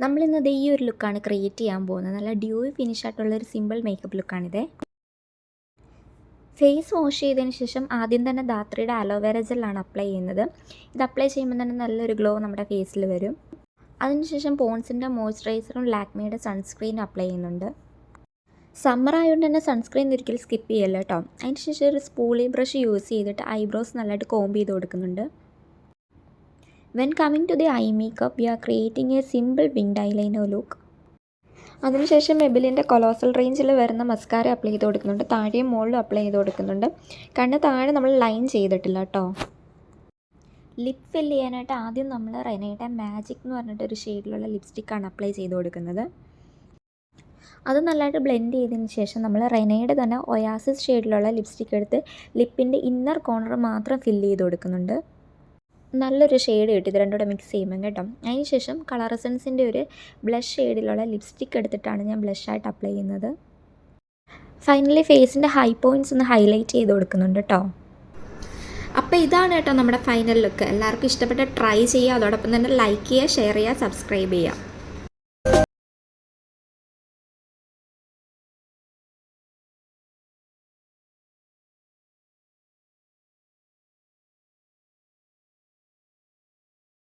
നമ്മളിന്നത് ഈ ഒരു ലുക്കാണ് ക്രിയേറ്റ് ചെയ്യാൻ പോകുന്നത്. നല്ല ഡ്യൂയി ഫിനിഷ് ആയിട്ടുള്ളൊരു സിമ്പിൾ മേക്കപ്പ് ലുക്കാണിത്. ഫേസ് വാഷ് ചെയ്തതിന് ശേഷം ആദ്യം തന്നെ ധാത്രിയുടെ അലോവേര ജെല്ലാണ് അപ്ലൈ ചെയ്യുന്നത്. ഇത് അപ്ലൈ ചെയ്യുമ്പോൾ തന്നെ നല്ലൊരു ഗ്ലോ നമ്മുടെ ഫേസിൽ വരും. അതിനുശേഷം പോൺസിൻ്റെ മോയ്സ്ചറൈസറും ലാക്മിയുടെ സൺസ്ക്രീനും അപ്ലൈ ചെയ്യുന്നുണ്ട്. സമ്മർ ആയതുകൊണ്ട് തന്നെ സൺസ്ക്രീൻ ഒരിക്കലും സ്കിപ്പ് ചെയ്യല്ലോ കേട്ടോ. അതിന് ശേഷം ഒരു സ്പൂളി ബ്രഷ് യൂസ് ചെയ്തിട്ട് ഐബ്രോസ് നല്ലതായിട്ട് കോംബ് ചെയ്ത് കൊടുക്കുന്നുണ്ട്. When coming to the eye makeup we are creating a simple winged eyeliner look. അതിനുശേഷം മെബിലിൻ്റെ കൊലോസൽ റേഞ്ചിൽ വരുന്ന മസ്കാര അപ്ലൈ ചെയ്ത് കൊടുക്കുന്നുണ്ട്. താഴെയും മുകളിലും അപ്ലൈ ചെയ്ത് കൊടുക്കുന്നുണ്ട്. കണ്ണ് താഴെ നമ്മൾ ലൈൻ ചെയ്തിട്ടില്ല കേട്ടോ. ലിപ്പ് ഫില്ല് ചെയ്യാനായിട്ട് ആദ്യം നമ്മൾ റെനയുടെ മാജിക് എന്ന് പറഞ്ഞിട്ടൊരു ഷെയ്ഡിലുള്ള ലിപ്സ്റ്റിക്കാണ് അപ്ലൈ ചെയ്ത് കൊടുക്കുന്നത്. അത് നല്ലതായിട്ട് ബ്ലെൻഡ് ചെയ്തതിന് ശേഷം നമ്മൾ റെനയുടെ തന്നെ ഒയാസിസ് ഷെയ്ഡിലുള്ള ലിപ്സ്റ്റിക്ക് എടുത്ത് ലിപ്പിൻ്റെ ഇന്നർ കോർണർ മാത്രം ഫില്ല് ചെയ്ത് കൊടുക്കുന്നുണ്ട്. നല്ലൊരു ഷെയ്ഡ് കിട്ടി ഇത് രണ്ടും കൂടെ മിക്സ് ചെയ്യുമ്പോൾ കേട്ടോ. അതിന് ശേഷം കളർ എസൻസിൻ്റെ ഒരു ബ്ലഷ് ഷെയ്ഡിലുള്ള ലിപ്സ്റ്റിക്ക് എടുത്തിട്ടാണ് ഞാൻ ബ്ലഷായിട്ട് അപ്ലൈ ചെയ്യുന്നത്. ഫൈനലി ഫേസിൻ്റെ ഹൈ പോയിൻറ്റ്സ് ഒന്ന് ഹൈലൈറ്റ് ചെയ്ത് കൊടുക്കുന്നുണ്ട് കേട്ടോ. അപ്പോൾ ഇതാണ് കേട്ടോ നമ്മുടെ ഫൈനൽ ലുക്ക്. എല്ലാവർക്കും ഇഷ്ടപ്പെട്ട ട്രൈ ചെയ്യുക. അതോടൊപ്പം തന്നെ ലൈക്ക് ചെയ്യുക, ഷെയർ ചെയ്യുക, സബ്സ്ക്രൈബ് ചെയ്യുക.